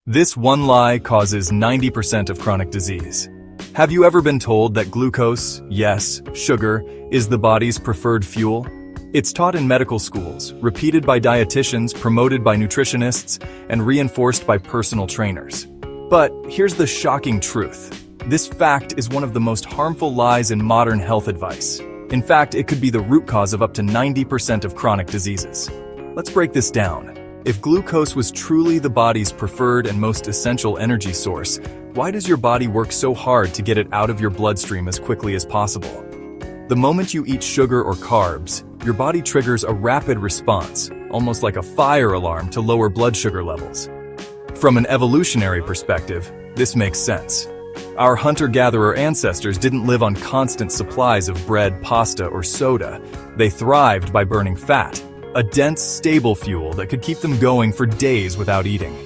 This one lie causes 90% of chronic disease. Have you ever been told that glucose, yes, sugar, is the body's preferred fuel? It's taught in medical schools, repeated by dietitians, promoted by nutritionists, and reinforced by personal trainers. But here's the shocking truth. This fact is one of the most harmful lies in modern health advice. In fact, it could be the root cause of up to 90% of chronic diseases. Let's break this down. If glucose was truly the body's preferred and most essential energy source, why does your body work so hard to get it out of your bloodstream as quickly as possible? The moment you eat sugar or carbs, your body triggers a rapid response, almost like a fire alarm to lower blood sugar levels. From an evolutionary perspective, this makes sense. Our hunter-gatherer ancestors didn't live on constant supplies of bread, pasta, or soda. They thrived by burning fat, a dense, stable fuel that could keep them going for days without eating.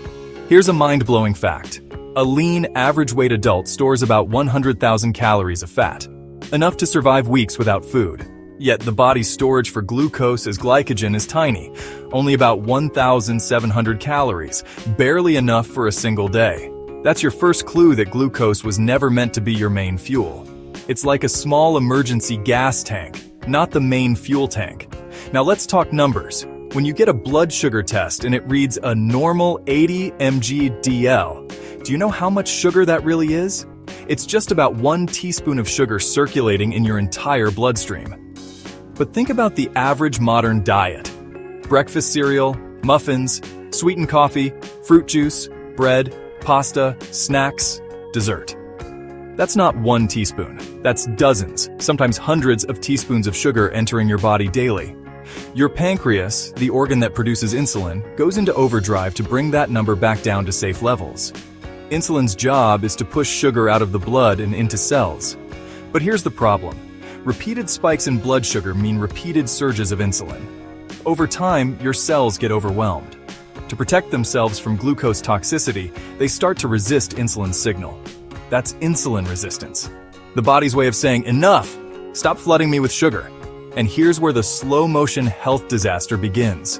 Here's a mind-blowing fact. A lean, average-weight adult stores about 100,000 calories of fat, enough to survive weeks without food. Yet the body's storage for glucose as glycogen is tiny, only about 1,700 calories, barely enough for a single day. That's your first clue that glucose was never meant to be your main fuel. It's like a small emergency gas tank, not the main fuel tank. Now let's talk numbers. When you get a blood sugar test and it reads a normal 80 mg/dl, do you know how much sugar that really is? It's just about 1 teaspoon of sugar circulating in your entire bloodstream. But think about the average modern diet. Breakfast cereal, muffins, sweetened coffee, fruit juice, bread, pasta, snacks, dessert. That's not 1 teaspoon. That's dozens, sometimes hundreds of teaspoons of sugar entering your body daily. Your pancreas, the organ that produces insulin, goes into overdrive to bring that number back down to safe levels. Insulin's job is to push sugar out of the blood and into cells. But here's the problem. Repeated spikes in blood sugar mean repeated surges of insulin. Over time, your cells get overwhelmed. To protect themselves from glucose toxicity, they start to resist insulin's signal. That's insulin resistance. The body's way of saying, enough! Stop flooding me with sugar. And here's where the slow-motion health disaster begins.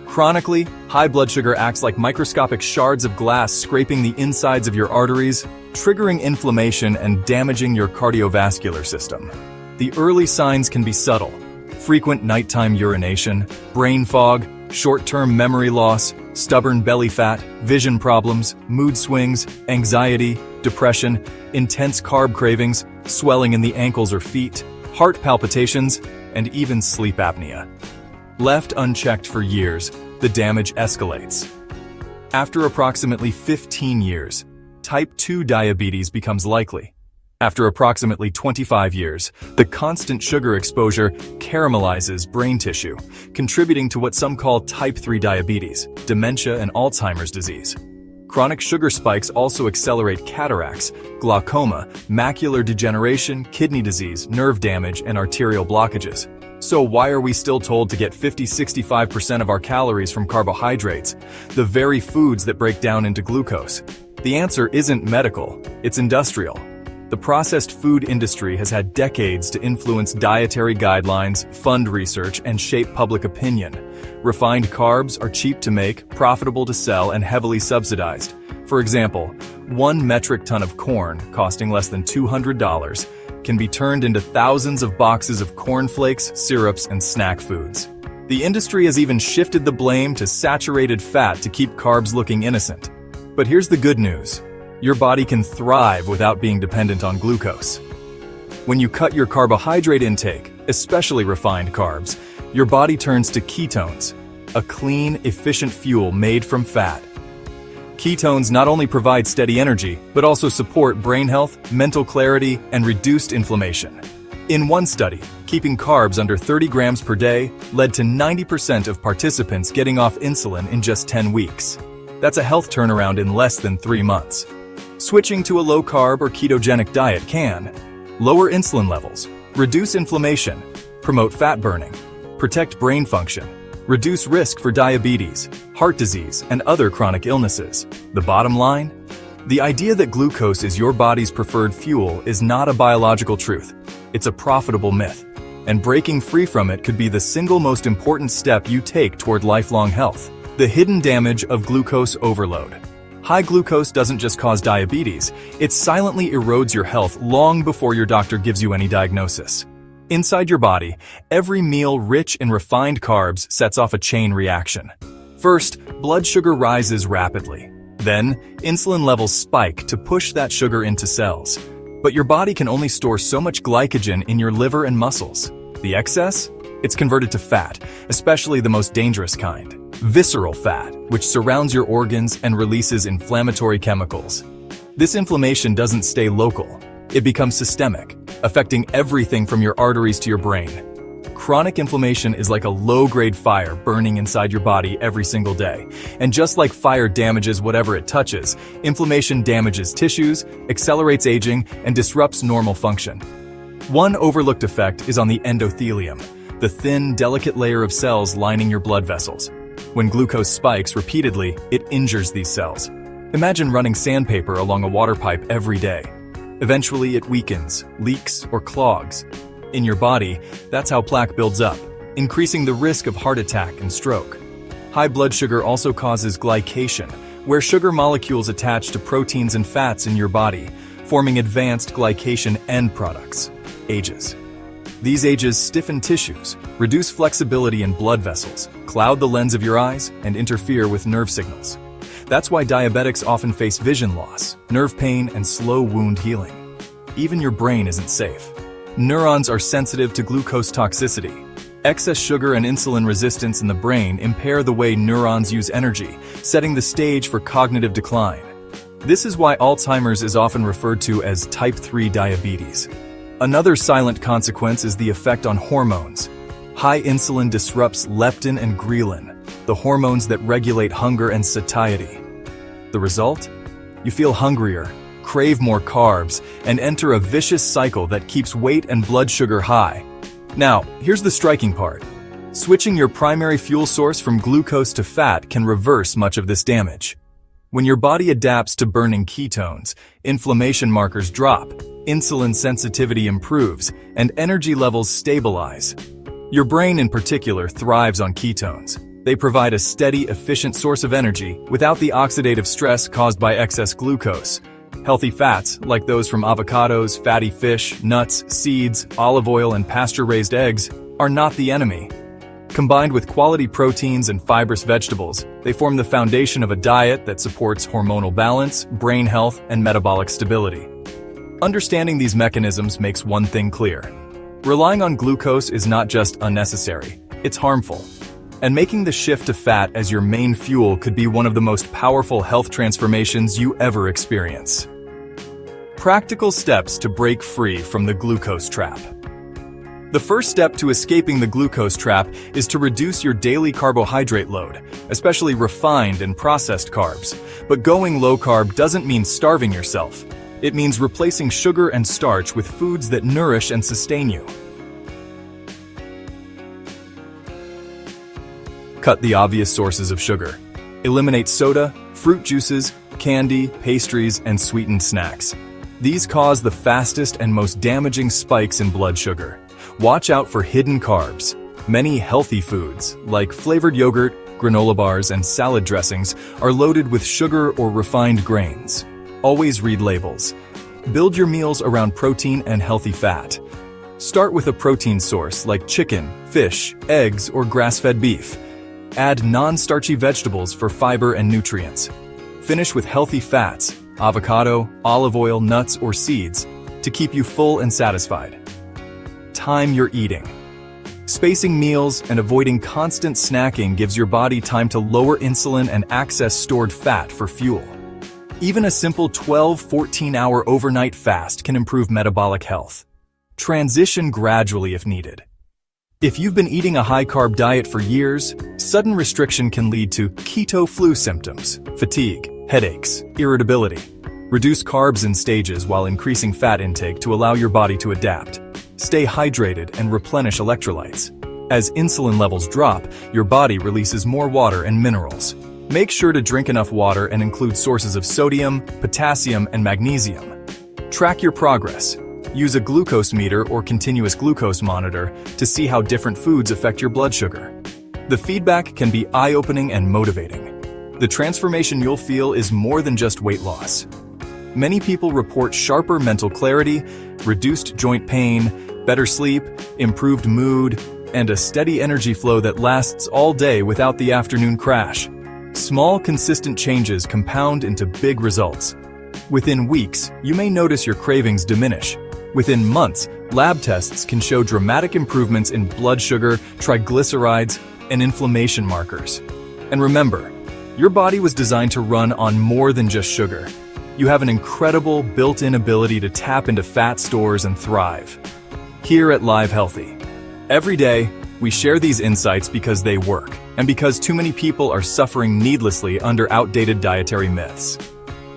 Chronically, high blood sugar acts like microscopic shards of glass scraping the insides of your arteries, triggering inflammation and damaging your cardiovascular system. The early signs can be subtle. Frequent nighttime urination, brain fog, short-term memory loss, stubborn belly fat, vision problems, mood swings, anxiety, depression, intense carb cravings, swelling in the ankles or feet, heart palpitations, and even sleep apnea. Left unchecked for years, the damage escalates. After approximately 15 years, type 2 diabetes becomes likely. After approximately 25 years, the constant sugar exposure caramelizes brain tissue, contributing to what some call type 3 diabetes, dementia, and Alzheimer's disease. Chronic sugar spikes also accelerate cataracts, glaucoma, macular degeneration, kidney disease, nerve damage, and arterial blockages. So why are we still told to get 50–65% of our calories from carbohydrates, the very foods that break down into glucose? The answer isn't medical, it's industrial. The processed food industry has had decades to influence dietary guidelines, fund research, and shape public opinion. Refined carbs are cheap to make, profitable to sell, and heavily subsidized. For example, 1 metric ton of corn, costing less than $200, can be turned into thousands of boxes of cornflakes, syrups, and snack foods. The industry has even shifted the blame to saturated fat to keep carbs looking innocent. But here's the good news. Your body can thrive without being dependent on glucose. When you cut your carbohydrate intake, especially refined carbs, your body turns to ketones, a clean, efficient fuel made from fat. Ketones not only provide steady energy, but also support brain health, mental clarity, and reduced inflammation. In one study, keeping carbs under 30 grams per day led to 90% of participants getting off insulin in just 10 weeks. That's a health turnaround in less than 3 months. Switching to a low-carb or ketogenic diet can lower insulin levels, reduce inflammation, promote fat burning, protect brain function, reduce risk for diabetes, heart disease, and other chronic illnesses. The bottom line? The idea that glucose is your body's preferred fuel is not a biological truth. It's a profitable myth, and breaking free from it could be the single most important step you take toward lifelong health. The hidden damage of glucose overload. High glucose doesn't just cause diabetes, it silently erodes your health long before your doctor gives you any diagnosis. Inside your body, every meal rich in refined carbs sets off a chain reaction. First, blood sugar rises rapidly. Then, insulin levels spike to push that sugar into cells. But your body can only store so much glycogen in your liver and muscles. The excess? It's converted to fat, especially the most dangerous kind, visceral fat, which surrounds your organs and releases inflammatory chemicals. This inflammation doesn't stay local. It becomes systemic, affecting everything from your arteries to your brain. Chronic inflammation is like a low-grade fire burning inside your body every single day. And just like fire damages whatever it touches, inflammation damages tissues, accelerates aging, and disrupts normal function. One overlooked effect is on the endothelium, the thin, delicate layer of cells lining your blood vessels. When glucose spikes repeatedly, it injures these cells. Imagine running sandpaper along a water pipe every day. Eventually, it weakens, leaks, or clogs. In your body, that's how plaque builds up, increasing the risk of heart attack and stroke. High blood sugar also causes glycation, where sugar molecules attach to proteins and fats in your body, forming advanced glycation end products, AGEs. These AGEs stiffen tissues, reduce flexibility in blood vessels, cloud the lens of your eyes, and interfere with nerve signals. That's why diabetics often face vision loss, nerve pain, and slow wound healing. Even your brain isn't safe. Neurons are sensitive to glucose toxicity. Excess sugar and insulin resistance in the brain impair the way neurons use energy, setting the stage for cognitive decline. This is why Alzheimer's is often referred to as type 3 diabetes. Another silent consequence is the effect on hormones. High insulin disrupts leptin and ghrelin, the hormones that regulate hunger and satiety. The result? You feel hungrier, crave more carbs, and enter a vicious cycle that keeps weight and blood sugar high. Now, here's the striking part. Switching your primary fuel source from glucose to fat can reverse much of this damage. When your body adapts to burning ketones, inflammation markers drop, insulin sensitivity improves, and energy levels stabilize. Your brain in particular thrives on ketones. They provide a steady, efficient source of energy without the oxidative stress caused by excess glucose. Healthy fats, like those from avocados, fatty fish, nuts, seeds, olive oil, and pasture-raised eggs, are not the enemy. Combined with quality proteins and fibrous vegetables, they form the foundation of a diet that supports hormonal balance, brain health, and metabolic stability. Understanding these mechanisms makes one thing clear. Relying on glucose is not just unnecessary, it's harmful. And making the shift to fat as your main fuel could be one of the most powerful health transformations you ever experience. Practical steps to break free from the glucose trap. The first step to escaping the glucose trap is to reduce your daily carbohydrate load, especially refined and processed carbs. But going low-carb doesn't mean starving yourself. It means replacing sugar and starch with foods that nourish and sustain you. Cut the obvious sources of sugar. Eliminate soda, fruit juices, candy, pastries, and sweetened snacks. These cause the fastest and most damaging spikes in blood sugar. Watch out for hidden carbs. Many healthy foods, like flavored yogurt, granola bars, and salad dressings, are loaded with sugar or refined grains. Always read labels. Build your meals around protein and healthy fat. Start with a protein source like chicken, fish, eggs, or grass-fed beef. Add non-starchy vegetables for fiber and nutrients. Finish with healthy fats, avocado, olive oil, nuts, or seeds, to keep you full and satisfied. Time your eating. Spacing meals and avoiding constant snacking gives your body time to lower insulin and access stored fat for fuel. Even a simple 12-14-hour overnight fast can improve metabolic health. Transition gradually if needed. If you've been eating a high-carb diet for years, sudden restriction can lead to keto flu symptoms, fatigue, headaches, irritability. Reduce carbs in stages while increasing fat intake to allow your body to adapt. Stay hydrated and replenish electrolytes. As insulin levels drop, your body releases more water and minerals. Make sure to drink enough water and include sources of sodium, potassium, and magnesium. Track your progress. Use a glucose meter or continuous glucose monitor to see how different foods affect your blood sugar. The feedback can be eye-opening and motivating. the transformation you'll feel is more than just weight loss. Many people report sharper mental clarity, reduced joint pain, better sleep, improved mood, and a steady energy flow that lasts all day without the afternoon crash. Small, consistent changes compound into big results. Within weeks, you may notice your cravings diminish. Within months, lab tests can show dramatic improvements in blood sugar, triglycerides, and inflammation markers. And remember, your body was designed to run on more than just sugar. You have an incredible built-in ability to tap into fat stores and thrive. Here at Live Healthy, every day, we share these insights because they work, and because too many people are suffering needlessly under outdated dietary myths.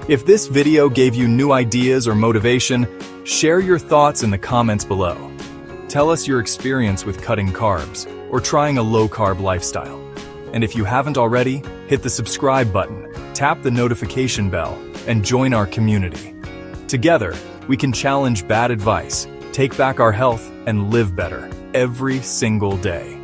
If this video gave you new ideas or motivation, share your thoughts in the comments below. Tell us your experience with cutting carbs or trying a low-carb lifestyle. And if you haven't already, hit the subscribe button, tap the notification bell, and join our community. Together, we can challenge bad advice, take back our health, and live better every single day.